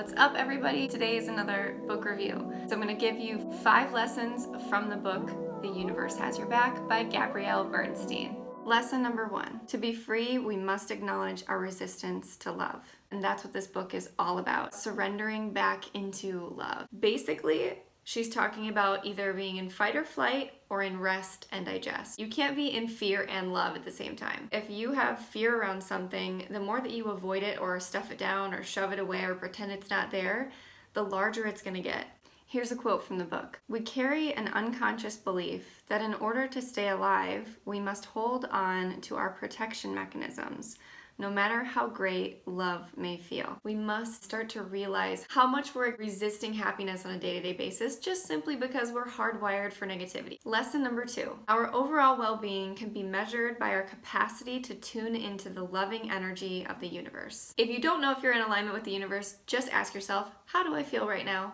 What's up, everybody? Today is another book review. So I'm going to give you 5 lessons from the book The Universe Has Your Back by Gabrielle Bernstein. Lesson number 1. To be free, we must acknowledge our resistance to love. And that's what this book is all about. Surrendering back into love. Basically, she's talking about either being in fight or flight or in rest and digest. You can't be in fear and love at the same time. If you have fear around something, the more that you avoid it or stuff it down or shove it away or pretend it's not there, the larger it's going to get. Here's a quote from the book. We carry an unconscious belief that in order to stay alive, we must hold on to our protection mechanisms, no matter how great love may feel. We must start to realize how much we're resisting happiness on a day-to-day basis just simply because we're hardwired for negativity. Lesson number 2. Our overall well-being can be measured by our capacity to tune into the loving energy of the universe. If you don't know if you're in alignment with the universe, just ask yourself, how do I feel right now?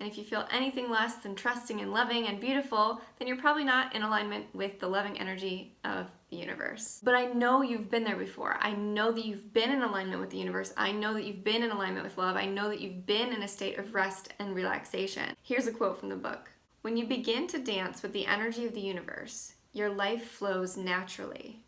And if you feel anything less than trusting and loving and beautiful, then you're probably not in alignment with the loving energy of the universe. But I know you've been there before. I know that you've been in alignment with the universe. I know that you've been in alignment with love. I know that you've been in a state of rest and relaxation. Here's a quote from the book. When you begin to dance with the energy of the universe, your life flows naturally.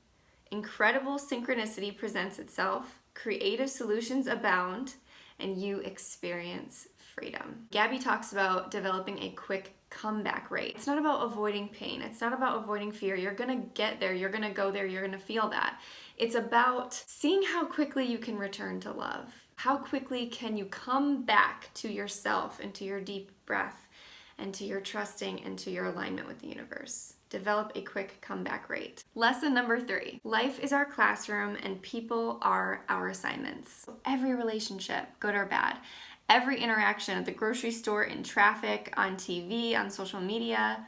Incredible synchronicity presents itself, creative solutions abound, and you experience freedom. Gabby talks about developing a quick comeback rate. It's not about avoiding pain. It's not about avoiding fear. You're gonna get there. You're gonna go there. You're gonna feel that. It's about seeing how quickly you can return to love. How quickly can you come back to yourself and to your deep breath and to your trusting and to your alignment with the universe. Develop a quick comeback rate. Lesson number 3. Life is our classroom and people are our assignments. Every relationship, good or bad, every interaction at the grocery store, in traffic, on TV, on social media,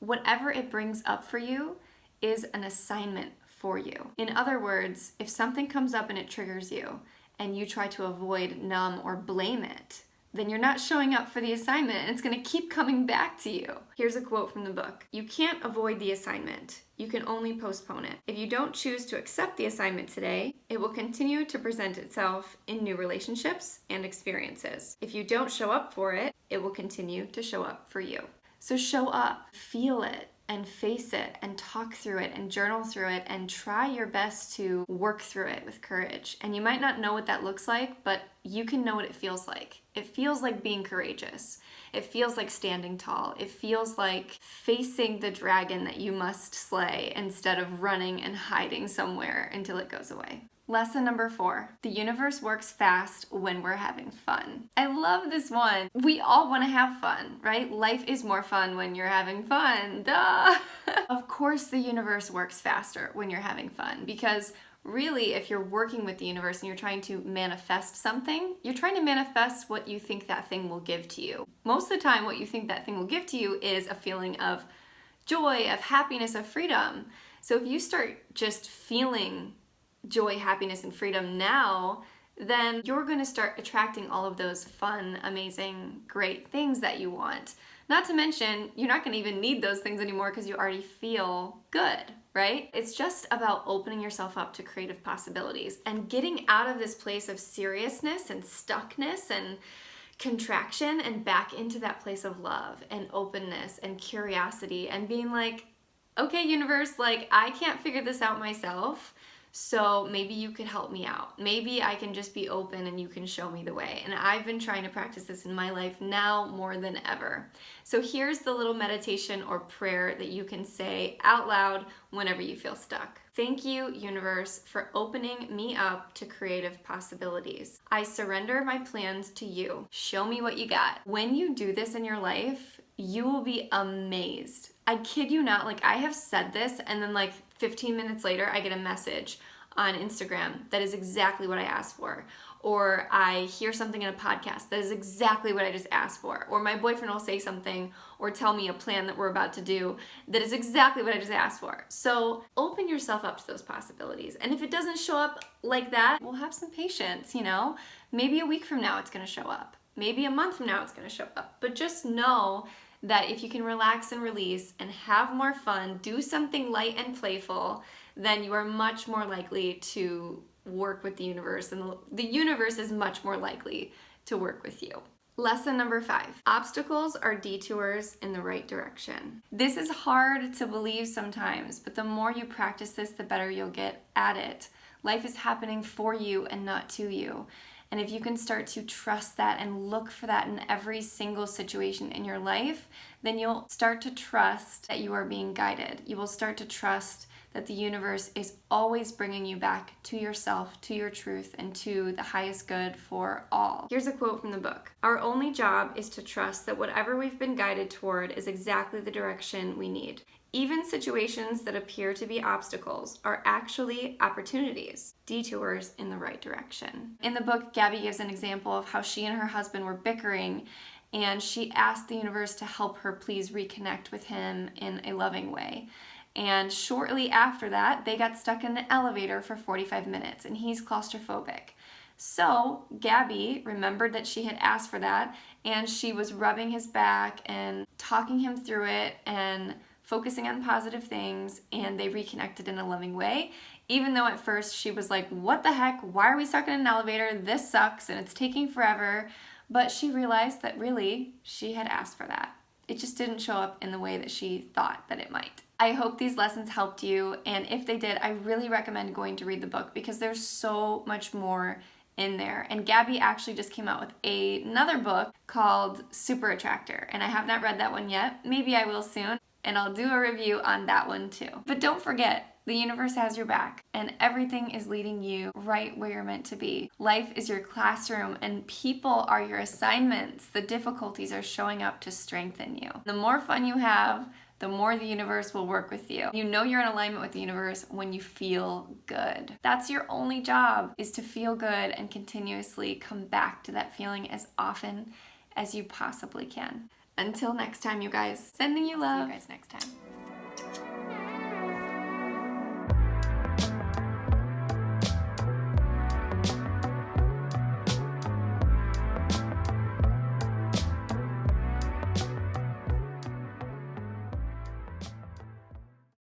whatever it brings up for you is an assignment for you. In other words, if something comes up and it triggers you and you try to avoid, numb, or blame it, then you're not showing up for the assignment and it's going to keep coming back to you. Here's a quote from the book. You can't avoid the assignment. You can only postpone it. If you don't choose to accept the assignment today, it will continue to present itself in new relationships and experiences. If you don't show up for it, it will continue to show up for you. So show up, feel it, and face it, and talk through it, and journal through it, and try your best to work through it with courage. And you might not know what that looks like, but you can know what it feels like. It feels like being courageous. It feels like standing tall. It feels like facing the dragon that you must slay instead of running and hiding somewhere until it goes away. Lesson number 4. The universe works fast when we're having fun. I love this one. We all want to have fun, right? Life is more fun when you're having fun. Duh! Of course the universe works faster when you're having fun, because really, if you're working with the universe and you're trying to manifest something, you're trying to manifest what you think that thing will give to you. Most of the time, what you think that thing will give to you is a feeling of joy, of happiness, of freedom. So if you start just feeling joy, happiness, and freedom now, then you're going to start attracting all of those fun, amazing, great things that you want. Not to mention, you're not going to even need those things anymore because you already feel good, right? It's just about opening yourself up to creative possibilities and getting out of this place of seriousness and stuckness and contraction and back into that place of love and openness and curiosity and being like, okay, universe, like, I can't figure this out myself. So maybe you could help me out. Maybe I can just be open and you can show me the way. And I've been trying to practice this in my life now more than ever. So here's the little meditation or prayer that you can say out loud whenever you feel stuck. Thank you, universe, for opening me up to creative possibilities. I surrender my plans to you. Show me what you got. When you do this in your life, you will be amazed. I kid you not, like, I have said this and then like 15 minutes later I get a message on Instagram that is exactly what I asked for. Or I hear something in a podcast that is exactly what I just asked for. Or my boyfriend will say something or tell me a plan that we're about to do that is exactly what I just asked for. So open yourself up to those possibilities. And if it doesn't show up like that, we'll have some patience, you know? Maybe a week from now it's gonna show up. Maybe a month from now it's gonna show up. But just know that if you can relax and release and have more fun, do something light and playful, then you are much more likely to work with the universe, and the universe is much more likely to work with you. Lesson number 5, obstacles are detours in the right direction. This is hard to believe sometimes, but the more you practice this, the better you'll get at it. Life is happening for you and not to you. And if you can start to trust that and look for that in every single situation in your life, then you'll start to trust that you are being guided. You will start to trust that the universe is always bringing you back to yourself, to your truth, and to the highest good for all. Here's a quote from the book. Our only job is to trust that whatever we've been guided toward is exactly the direction we need. Even situations that appear to be obstacles are actually opportunities, detours in the right direction. In the book, Gabby gives an example of how she and her husband were bickering, and she asked the universe to help her please reconnect with him in a loving way. And shortly after that, they got stuck in an elevator for 45 minutes, and he's claustrophobic. So Gabby remembered that she had asked for that, and she was rubbing his back and talking him through it and focusing on positive things, and they reconnected in a loving way. Even though at first she was like, what the heck? Why are we stuck in an elevator? This sucks and it's taking forever. But she realized that really she had asked for that. It just didn't show up in the way that she thought that it might. I hope these lessons helped you, and if they did, I really recommend going to read the book because there's so much more in there. And Gabby actually just came out with another book called Super Attractor, and I have not read that one yet. Maybe I will soon, and I'll do a review on that one too. But don't forget, the universe has your back, and everything is leading you right where you're meant to be. Life is your classroom, and people are your assignments. The difficulties are showing up to strengthen you. The more fun you have, the more the universe will work with you. You know you're in alignment with the universe when you feel good. That's your only job, is to feel good and continuously come back to that feeling as often as you possibly can. Until next time, you guys, sending you love. See you guys next time.